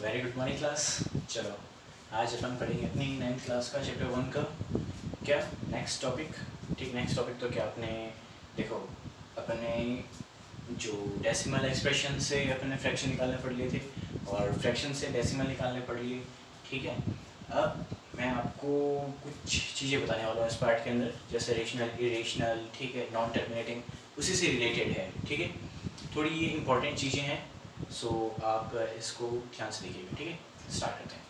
Very good morning class. चलो आज अपन पढ़ेंगे अपनी 9th क्लास का चैप्टर 1 का क्या नेक्स्ट टॉपिक। ठीक, नेक्स्ट टॉपिक तो क्या अपने देखो, अपने जो डेसिमल एक्सप्रेशन से अपने फ्रैक्शन निकालने पड़ लिए थे और फ्रैक्शन से डेसिमल निकालने पड़ लिए। ठीक है, अब मैं आपको कुछ चीज़ें बताने वाला हूँ इस पार्ट के अंदर, जैसे रेशनल, इरेशनल, ठीक है, नॉन टर्मिनेटिंग, उसी से रिलेटेड है। ठीक है, थोड़ी ये इंपॉर्टेंट चीज़ें हैं, सो आप इसको ध्यान से देखिएगा। ठीक है, स्टार्ट करते हैं।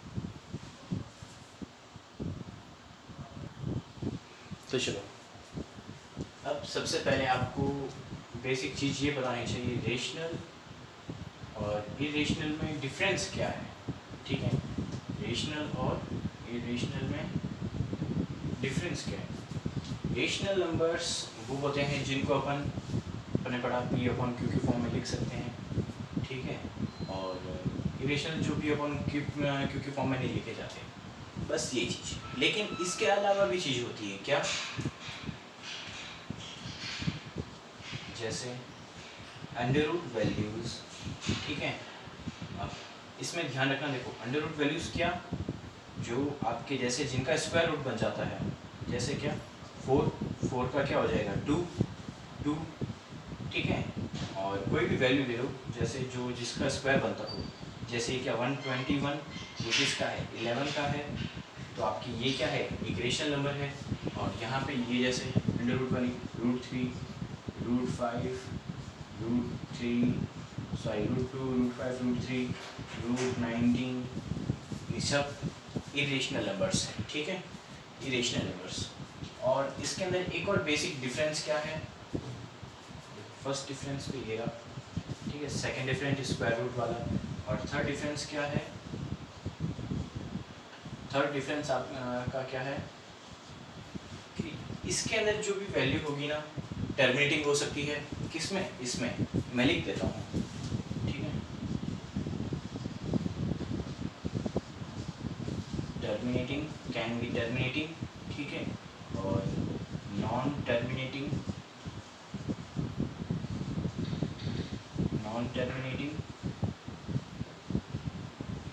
तो चलो, अब सबसे पहले आपको बेसिक चीज़ ये बतानी चाहिए, रेशनल और इरेशनल में डिफरेंस क्या है। ठीक है, रेशनल और इरेशनल में डिफरेंस क्या है। रेशनल नंबर्स वो होते हैं जिनको अपने पढ़ा पी अपॉन क्यू के फॉर्म में लिख सकते हैं। ठीक है, और इरेशनल जो भी अपन क्यू के फॉर्म में नहीं लिखे जाते, बस ये चीज़। लेकिन इसके अलावा भी चीज़ होती है क्या, जैसे अंडर रूट वैल्यूज़। ठीक है, अब इसमें ध्यान रखना, देखो अंडर रूट वैल्यूज़ क्या, जो आपके जैसे जिनका स्क्वायर रूट बन जाता है, जैसे क्या 4 का क्या हो जाएगा 2। ठीक है, और कोई भी वैल्यू ले लो, जैसे जो जिसका स्क्वायर बनता हो, जैसे क्या 121, ये किसका है 11 का है, तो आपकी ये क्या है एक रेशनल नंबर है। और यहाँ पे ये जैसे अंडर रूट वाली √3, √5, √2, √5, √3, √19, ये सब इरेशनल नंबर्स हैं। ठीक है, इरेशनल नंबर्स। और इसके अंदर एक और बेसिक डिफरेंस क्या है, फर्स्ट डिफरेंस तो ये रहा। ठीक है, सेकंड डिफरेंस स्क्वायर रूट वाला, और थर्ड डिफरेंस क्या है, थर्ड डिफरेंस आपका क्या है कि इसके अंदर जो भी वैल्यू होगी ना, टर्मिनेटिंग हो सकती है किसमें, इसमें मैं लिख देता हूँ। ठीक है, टर्मिनेटिंग, कैन बी टर्मिनेटिंग। ठीक है, और नॉन टर्मिनेटिंग, नॉन टर्मिनेटिंग।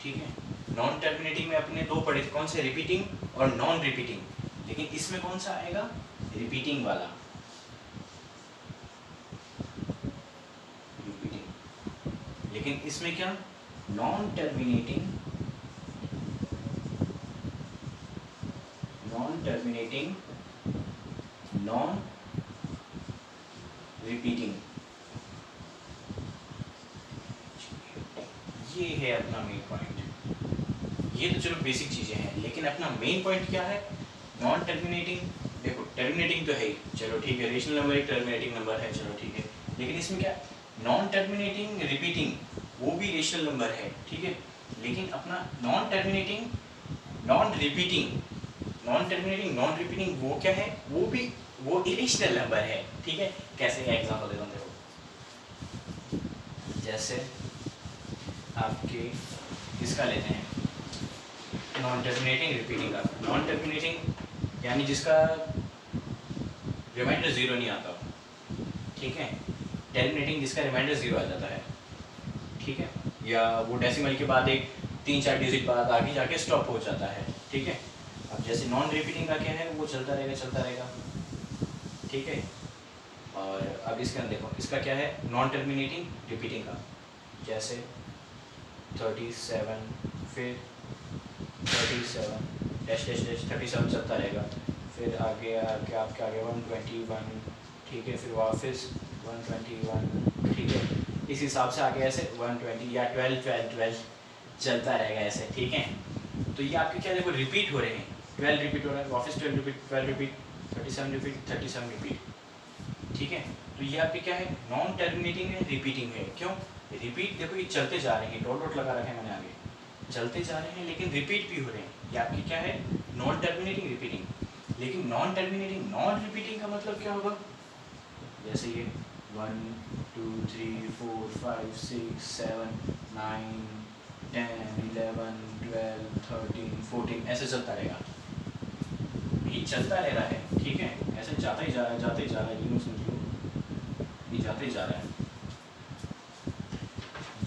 ठीक है, नॉन टर्मिनेटिंग में अपने दो पढ़े थे, कौन से, रिपीटिंग और नॉन रिपीटिंग। लेकिन इसमें कौन सा आएगा, रिपीटिंग वाला, रिपीटिंग। लेकिन इसमें क्या, non terminating, non terminating, non repeating. ये है अपना मेन पॉइंट। ये तो चलो बेसिक चीज़ें हैं, लेकिन अपना मेन पॉइंट क्या है, नॉन टर्मिनेटिंग। देखो टर्मिनेटिंग तो है ही, चलो ठीक है, रेशनल नंबर एक टर्मिनेटिंग नंबर है, चलो ठीक है। लेकिन इसमें क्या, नॉन टर्मिनेटिंग रिपीटिंग, वो भी रेशनल नंबर है। ठीक है, लेकिन अपना non terminating, non repeating, non terminating, non repeating वो क्या है, वो भी वो इरेशनल नंबर है। ठीक है, कैसे का एग्जाम्पल देता हूँ, देखो जैसे आपके इसका लेते हैं, नॉन टर्मिनेटिंग रिपीटिंग का। नॉन टर्मिनेटिंग यानी जिसका रिमाइंडर 0 नहीं आता। ठीक है, टर्मिनेटिंग जिसका रिमाइंडर 0 आ जाता है। ठीक है, या वो डेसिमल के बाद एक 3-4 डिजिट बाद आगे जाके स्टॉप हो जाता है। ठीक है, अब जैसे नॉन रिपीटिंग का क्या है, वो चलता रहेगा चलता रहेगा। ठीक है, और अब इसके अंदर देखो, इसका क्या है, नॉन टर्मिनेटिंग रिपीटिंग का, जैसे 37, फिर 37 डैश डैश डैश 37 चलता रहेगा, फिर आगे आगे आपके आगे 121। ठीक है, फिर वापस 121। ठीक है, इस हिसाब से आगे ऐसे 120 या 12 12 12 चलता रहेगा ऐसे। ठीक है, तो ये आपके क्या देखो रिपीट हो रहे हैं, 12 रिपीट हो रहा है, वापस 12 रिपीट, 12 रिपीट, 37 रिपीट, 37 रिपीट। ठीक है, तो ये आपके क्या है, नॉन टर्मिनेटिंग है, रिपीटिंग है। क्यों रिपीट, देखो ये चलते जा रहे हैं, डॉट डॉट लगा रखे हैं मैंने आगे, चलते जा रहे हैं लेकिन रिपीट भी हो रहे हैं। ये आपकी क्या है, नॉन टर्मिनेटिंग रिपीटिंग। लेकिन नॉन टर्मिनेटिंग नॉन रिपीटिंग का मतलब क्या होगा, जैसे ये 1 2 3 4 5 6 7 9 10 11 12 13 14 ऐसे चलता रहेगा, ये चलता रह रहा है। ठीक है, ऐसे जाता ही जा रहा है, जाते ही जा रहा है, ये समझ लो, ये जाते ही जा रहा है,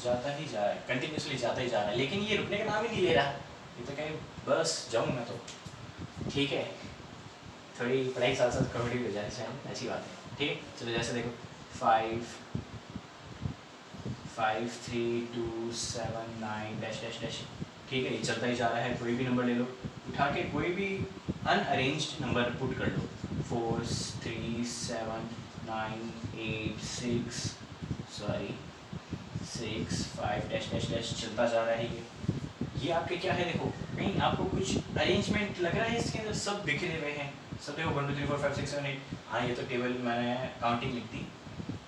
जाता ही जा रहा है, कंटिन्यूसली जाता ही जा रहा है, लेकिन ये रुकने का नाम ही नहीं ले रहा। ये तो कहीं बस जाऊँ मैं तो। ठीक है, थोड़ी पढ़ाई साथ साथ कॉमेडी भी हो जाए, शायद अच्छी बात है। ठीक है, चलो जैसे देखो 5 5 3 2 7 9 डैश डैश डैश। ठीक है, ये चलता ही जा रहा है। कोई भी नंबर ले लो, उठा के कोई भी अनअरेंज्ड नंबर पुट कर लो, 4 3 7 9 8 6 सॉरी 6 5 डैश डैश डैश चलता जा रहा है। ये आपके क्या है, देखो कहीं आपको कुछ अरेंजमेंट लग रहा है इसके अंदर, सब बिखरे हुए हैं, सब देखो 1 2 3 4 5 6 7 8। हाँ, ये तो टेबल मैंने काउंटिंग लिख दी,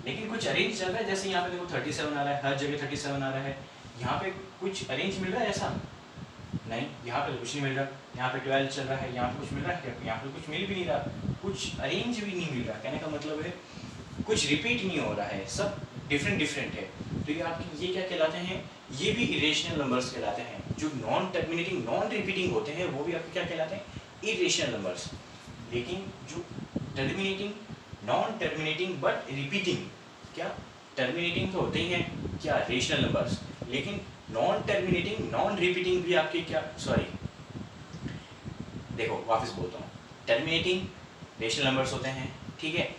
लेकिन कुछ अरेंज चल रहा है। जैसे यहाँ पे देखो 37 आ रहा है, हर जगह 37 आ रहा है। यहाँ पे कुछ अरेंज मिल रहा है ऐसा? नहीं, यहाँ पे तो कुछ नहीं मिल रहा। यहाँ पे 12 चल रहा है, यहाँ पे कुछ मिल रहा है क्या? यहाँ पे कुछ मिल भी नहीं रहा, कुछ अरेंज भी नहीं मिल रहा। कहने का मतलब है कुछ रिपीट नहीं हो रहा है, सब डिफरेंट डिफरेंट है। तो ये आपके ये क्या कहलाते हैं? ये भी इरेशनल नंबर्स कहलाते हैं। जो नॉन टर्मिनेटिंग नॉन रिपीटिंग होते हैं वो भी आपके क्या कहलाते हैं? Irrational numbers. लेकिन जो terminating non terminating but repeating, क्या टर्मिनेटिंग तो होते ही हैं क्या रेशनल नंबर्स, लेकिन नॉन टर्मिनेटिंग नॉन रिपीटिंग भी आपके क्या, सॉरी देखो वापस बोलता हूँ, टर्मिनेटिंग रेशनल नंबर्स होते हैं, ठीक है।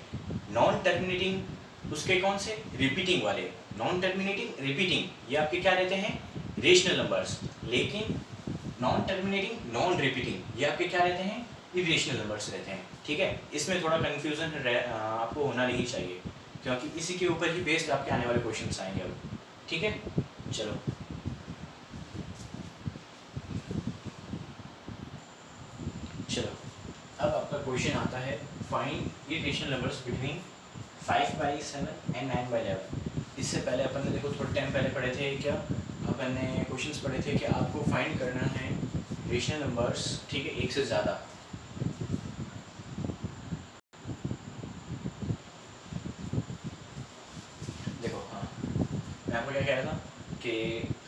नॉन टर्मिनेटिंग उसके कौन से? रिपीटिंग वाले। नॉन टर्मिनेटिंग रिपीटिंग ये आपके क्या रहते हैं? Rational numbers. लेकिन नॉन टर्मिनेटिंग नॉन रिपीटिंग ये आपके क्या रहते हैं? इरेशनल नंबर्स रहते हैं। ठीक है, इसमें थोड़ा कन्फ्यूजन आपको होना नहीं चाहिए, क्योंकि इसी के ऊपर ही बेस्ड आपके आने वाले क्वेश्चंस आएंगे अब। ठीक है, चलो चलो अब आपका क्वेश्चन आता है, find irrational numbers between 5/7 and 9/11। इससे पहले अपन ने देखो थोड़ा टाइम पहले पढ़े थे, क्या अपन ने क्वेश्चंस पढ़े थे कि आपको फाइंड करना है रेशनल नंबर्स, ठीक है, एक से ज़्यादा। देखो हाँ, मैं आपको क्या कह रहा था कि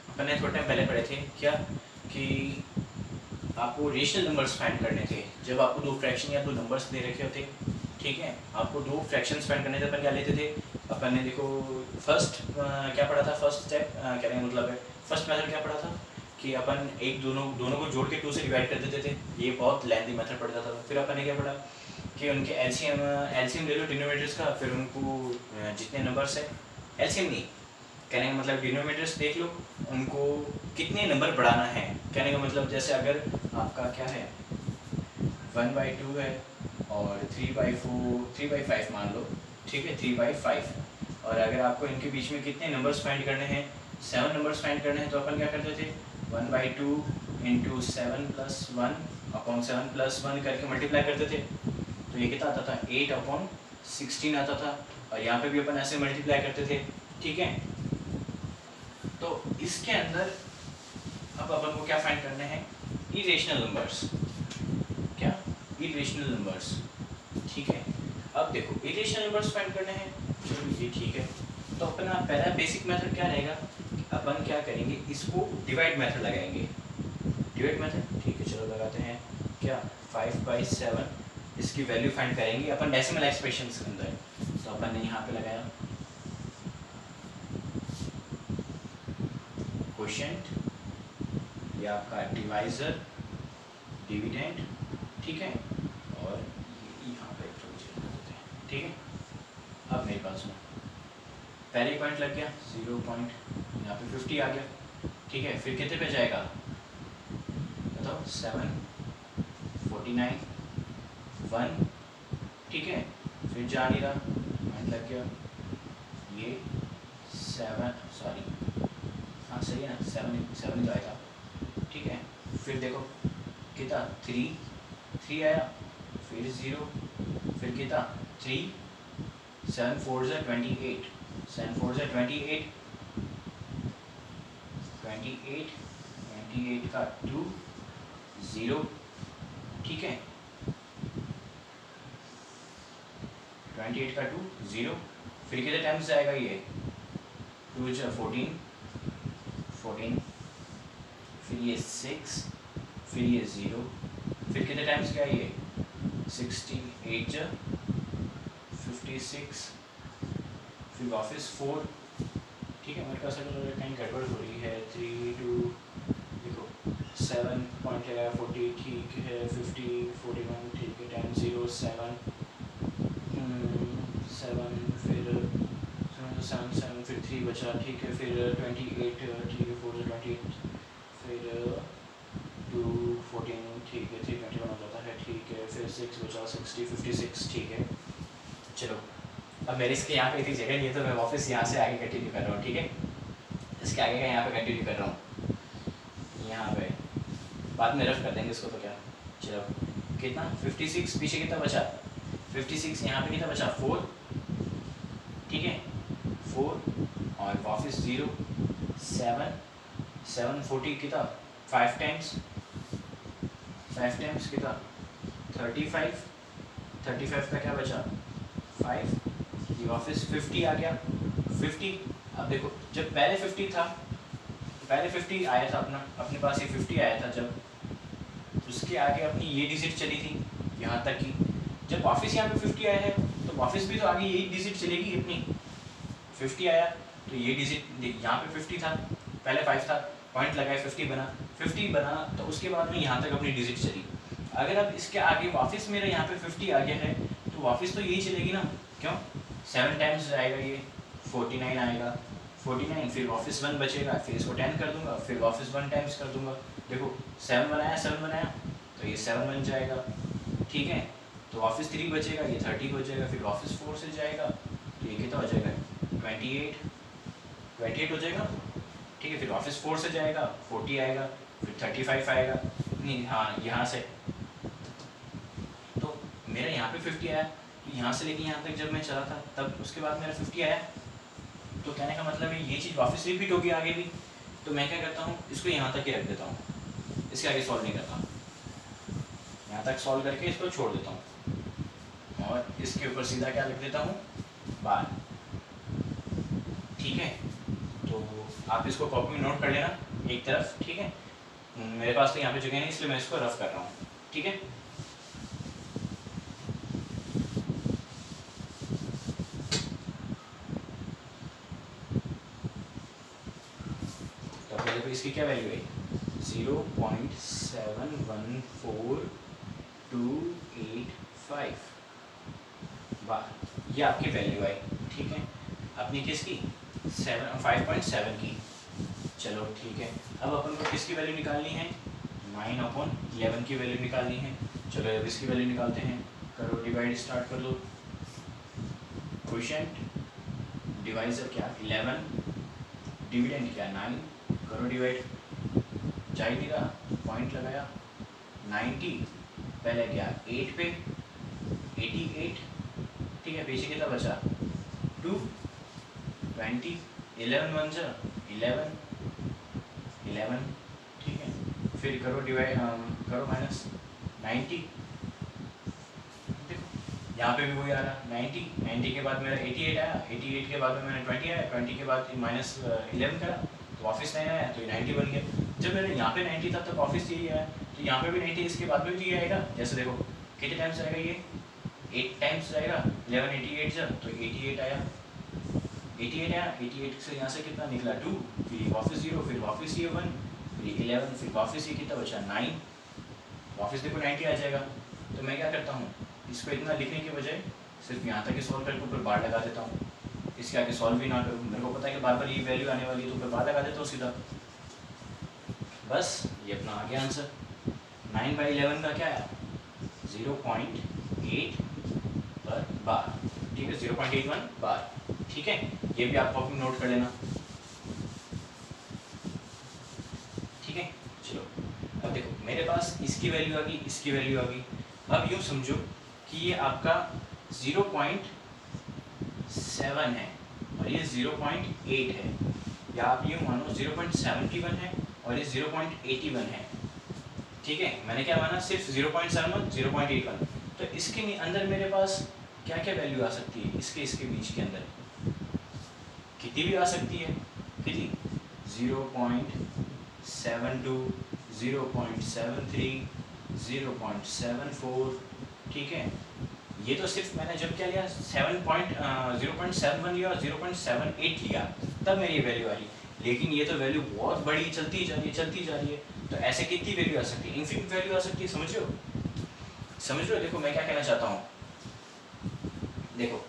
अपन ने थोड़ा टाइम पहले पढ़े थे क्या कि आपको रेशनल नंबर्स फाइंड करने थे जब आपको दो फ्रैक्शन या दो नंबर्स दे रखे होते। ठीक है, आपको दो फ्रैक्शंस फाइंड करने थे। अपन क्या लेते थे? अपन ने देखो फर्स्ट क्या पढ़ा था? फर्स्ट स्टेप कहने का मतलब है फर्स्ट मेथड क्या पढ़ा था कि अपन एक दोनों को जोड़ के 2 से डिवाइड कर देते थे। ये बहुत लेंथी मेथड पढ़ता था। फिर अपन ने क्या पढ़ा कि उनके एलसीएम ले लो डिनोमिनेटर्स का, फिर उनको जितने नंबर्स है, एलसीएम नहीं, कहने का मतलब डिनोमिनेटर्स देख लो, उनको कितने नंबर बढ़ाना है। कहने का मतलब जैसे अगर आपका क्या है 1/2 है और 3/5 मान लो, ठीक है, 3/5, और अगर आपको इनके बीच में कितने नंबर्स फाइंड करने हैं, 7 नंबर्स फाइंड करने हैं, तो अपन क्या करते थे 1/2 × 7 + 1 7 + 1 करके मल्टीप्लाई करते थे। तो ये कितना आता था? 8/16 आता था। और यहाँ पे भी अपन ऐसे मल्टीप्लाई करते थे। ठीक है, तो इसके अंदर अब अपन को क्या फाइंड करने हैं? Irrational numbers. क्या? Irrational numbers. ठीक है, अब देखो इरेशनल नंबर्स फाइंड करने हैं, चलो ये ठीक है। तो अपना पहला बेसिक मेथड क्या रहेगा? अपन क्या करेंगे, इसको डिवाइड मेथड लगाएंगे। डिवाइड मेथड, ठीक है, चलो लगाते हैं। क्या 5/7 इसकी वैल्यू फाइंड करेंगे अपन डेसिमल एक्सप्रेशंस के अंदर। तो अपन ने यहाँ पे लगाया क्वोशिएंट, ये आपका डिवाइजर, डिविडेंड, ठीक है, और यहाँ पे देते हैं। ठीक है, अब मेरी बात सुनो, पहले पॉइंट लग गया 0 पॉइंट, यहाँ पे 50 आ गया। ठीक है, फिर कितने पे जाएगा बताओ? 7 49 1, ठीक है, फिर जा नहीं रहा, पॉइंट लग गया ये 7, सॉरी हाँ सही है ना, 7 तो आएगा। ठीक है, फिर देखो कितना 3 आया, फिर 0, फिर कितना 3, 7 4 ज़ा 28, 7 4 ज़ा 28, 28 का 2 0, ठीक है, 28 का 2 0, फिर कितने टाइम्स जाएगा ये 2 ज़ा 14, फिर ये 6, फिर ये 0, फिर कितने टाइम्स क्या ये 68 ज़ा 56, फिर वापस 4, ठीक है, मेरे पास अगर कहीं गड़बड़ हो रही है 3 2 देखो 7 पॉइंट है 40 ठीक है 50 41 ठीक है 10 0 7 7 फिर 7 7 फिर 3 बचा ठीक है फिर 28 ठीक है 4 28 फिर 2 14 ठीक है 3 21 हो जाता है ठीक है फिर 6 बचा 60 56 ठीक है। चलो अब मेरे इसके यहाँ पे इतनी जगह नहीं है तो मैं वापस यहाँ से आगे कंटिन्यू कर रहा हूँ ठीक है, इसके आगे का यहाँ पे कंटिन्यू कर रहा हूँ यहाँ पे, बाद में रफ कर देंगे इसको तो क्या। चलो कितना 56 पीछे कितना बचा 56 यहाँ पे कितना बचा 4 ठीक है 4 और वापस 0 7 7 40 कितना 5 टाइम्स कितना 35 35 का क्या बचा 5 ये वापस 50 आ गया 50। अब देखो जब पहले 50 था पहले 50 आया था अपने पास ये 50 आया था जब उसके आगे अपनी ये डिजिट चली थी यहाँ तक की, जब वापस यहाँ पे 50 आया है तो वापस भी तो आगे यही डिजिट चलेगी अपनी 50 आया तो ये डिजिट यहाँ पे 50 था पहले 5 था पॉइंट लगाए 50 बना तो उसके बाद में यहाँ तक अपनी डिजिट चली। अगर अब इसके आगे वापस मेरा यहाँ पे 50 आ गया है तो वापस तो यही चलेगी ना, क्यों 7 टाइम्स आएगा ये 49 आएगा 49 फिर वापस 1 बचेगा फिर इसको 10 कर दूंगा फिर वापस 1 टाइम्स कर दूंगा। देखो 7 बनाया तो ये 7 बन जाएगा ठीक है, तो वापस 3 बचेगा ये 30 हो जाएगा फिर वापस 4 से जाएगा तो ये कितना हो जाएगा 28 हो जाएगा ठीक है, फिर वापस 4 से जाएगा 40 आएगा फिर 35 आएगा नहीं हाँ यहाँ से तो मेरा यहाँ पे 50 आया तो यहाँ से लेके यहाँ तक जब मैं चला था तब उसके बाद मेरा 50 आया, तो कहने का मतलब है ये चीज़ वापस रिपीट होगी आगे भी, तो मैं क्या करता हूँ इसको यहाँ तक ही रख देता हूँ, इसके आगे सॉल्व नहीं करता, यहाँ तक सॉल्व करके इसको छोड़ देता हूँ और इसके ऊपर सीधा क्या लिख देता हूँ बार ठीक है। तो आप इसको कॉपी में नोट कर लेना एक तरफ ठीक है, मेरे पास तो यहाँ पे जगह नहीं इसलिए मैं इसको रफ कर रहा हूँ ठीक है। तो देखो इसकी क्या वैल्यू है 0.714285 बार, ये आपकी वैल्यू आई ठीक है अपनी किसकी 5.7 की। चलो ठीक है अब अपन को किसकी वैल्यू निकालनी है 9/11 की वैल्यू निकालनी है। चलो अब इसकी वैल्यू निकालते हैं, करो डिवाइड स्टार्ट कर दो, क्वोशिएंट डिवाइजर क्या 11 डिविडेंड क्या 9 करो डिवाइड, जा ही नहीं रहा पॉइंट लगाया 90 पहले क्या 8 पे 88 ठीक है पीछे कितना बचा 2 20 11 1 जा 11 ठीक है फिर करो डिवाइड करो माइनस 90 देखो यहाँ पे भी वही आ रहा 90 के बाद मेरा 88 आया 88 के बाद में मैंने 20 आया 20 के बाद माइनस 11 करा तो ऑफिस 9 आया तो 90 बन गया। जब मेरे यहाँ पे 90 था तब ऑफिस यही आया तो यहाँ पे भी 90 इसके बाद में भी ये आएगा, जैसे देखो कितने टाइम्स आएगा ये 8 टाइम्स आएगा 11 88 जा तो 88 आया 88 से यहाँ से कितना निकला 2 फिर वापस 0 फिर वापस ये 1 फिर 11 फिर वापस ये कितना बचा 9 वापस देखो 90 आ जाएगा। तो मैं क्या करता हूँ इसको इतना लिखने के बजाय सिर्फ यहाँ तक ही सॉल्व करके ऊपर बार लगा देता हूँ, इसके आगे सॉल्व भी ना करूँ, मेरे को पता है कि बार बार ये वैल्यू आने वाली है तो ऊपर बार लगा देता हूँ सीधा, बस ये अपना आ गया आंसर। 9/11 का क्या है 0.8 पर बार ठीक है 0.81 बार ठीक है, ये भी आप कॉपी में नोट कर लेना ठीक है। चलो अब देखो मेरे पास इसकी वैल्यू आ गई इसकी वैल्यू आ गई, अब यूँ समझो कि ये आपका 0.7 है और ये 0.8 है, या आप यूँ मानो 0.71 है और ये 0.81 है ठीक है। मैंने क्या माना सिर्फ 0.71 0.81, तो इसके अंदर मेरे पास क्या क्या वैल्यू आ सकती है इसके बीच के अंदर कितनी भी आ सकती है, कितनी 0.72 0.73 0.74 ठीक है, ये तो सिर्फ मैंने जब क्या लिया 0.71 लिया और 0.78 लिया तब मेरी वैल्यू आई, लेकिन ये तो वैल्यू बहुत बड़ी चलती जा रही है चलती जा रही है। तो ऐसे कितनी वैल्यू आ सकती है, इन्फिनिट वैल्यू आ सकती है। समझ रहे हो, समझ रहे हो? देखो मैं क्या कहना चाहता हूँ, देखो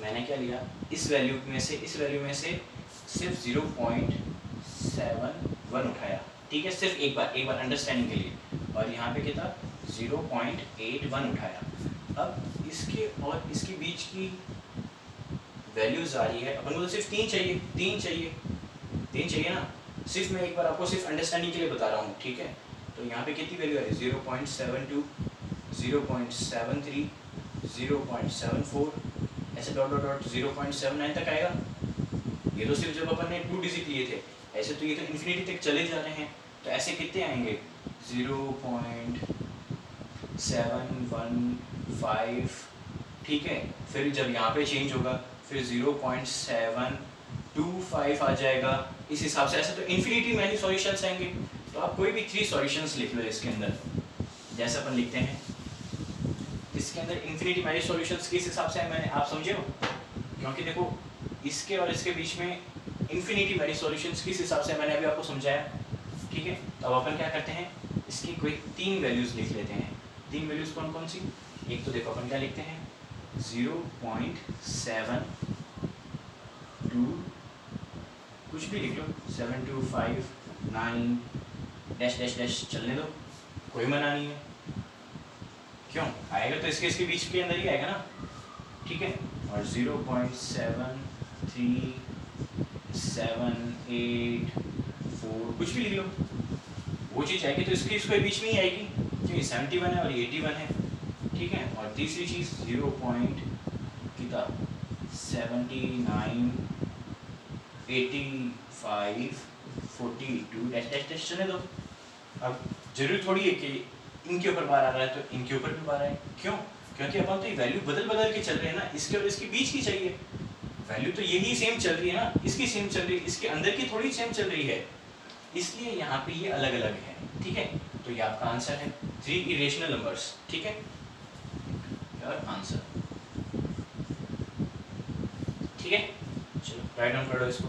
मैंने क्या लिया, इस वैल्यू में से सिर्फ 0.71 उठाया, ठीक है, सिर्फ एक बार अंडरस्टैंडिंग के लिए, और यहाँ पे कितना 0.81 उठाया। अब इसके और इसके बीच की वैल्यूज आ रही है, अपन को तो सिर्फ तीन चाहिए ना, सिर्फ मैं एक बार आपको सिर्फ अंडरस्टैंडिंग के लिए बता रहा हूँ, ठीक है। तो यहाँ पे कितनी वैल्यू आ रही है 0.72, 0.73, 0.74, ऐसे डॉट डॉट डॉट 0.79 तक आएगा। ये तो सिर्फ जब अपन ने 2 डिजिट लिए थे, ऐसे तो ये तो इन्फिनिटी तक चले जा रहे हैं। तो ऐसे कितने आएंगे 0.715, ठीक है। फिर जब यहाँ पे चेंज होगा फिर 0.725 आ जाएगा, इस हिसाब से। ऐसे तो इन्फिनिटी मैनी सॉल्यूशंस आएंगे। तो आप कोई भी 3 सॉल्यूशंस लिख लो इसके अंदर, जैसे अपन लिखते हैं इसके अंदर इन्फिनिटी मैनी सॉल्यूशंस किस हिसाब से है, मैंने आप समझे हो, क्योंकि देखो इसके और इसके बीच में इन्फिनिटी मैनी सॉल्यूशंस किस हिसाब से मैंने अभी आपको समझाया, ठीक है। तो अब अपन क्या करते हैं, इसकी कोई 3 वैल्यूज लिख लेते हैं। 3 वैल्यूज कौन कौन सी, एक तो देखो अपन क्या लिखते हैं 0.72, कुछ भी लिख लो, 7259 डैश डैश डैश, चलने दो, कोई मना नहीं है। क्यों आएगा तो इसके बीच के अंदर ही आएगा ना, ठीक है। और 0.7378 कुछ भी लिख लो, वो चीज़ आएगी तो इसके बीच में ही आएगी, क्योंकि 71 है और 81 है, ठीक है। और तीसरी चीज़ 0.7542 डैश डैश डैश, चलने दो। अब जरूरी थोड़ी है कि इनके ऊपर बार आ रहा है तो इनके ऊपर भी बार आए, क्यों, क्योंकि अपन तो ये वैल्यू बदल के चल रहे हैं ना, इसके और इसके बीच की चाहिए वैल्यू, तो यही सेम चल रही है ना, इसकी सेम चल रही है, इसके अंदर की थोड़ी सेम चल रही है, इसलिए यहाँ पे ये अलग अलग है, ठीक है। तो ये आपका आंसर है 3 इरेशनल नंबर्स, ठीक है, योर आंसर, ठीक है। चलो राइट डाउन कर दो इसको।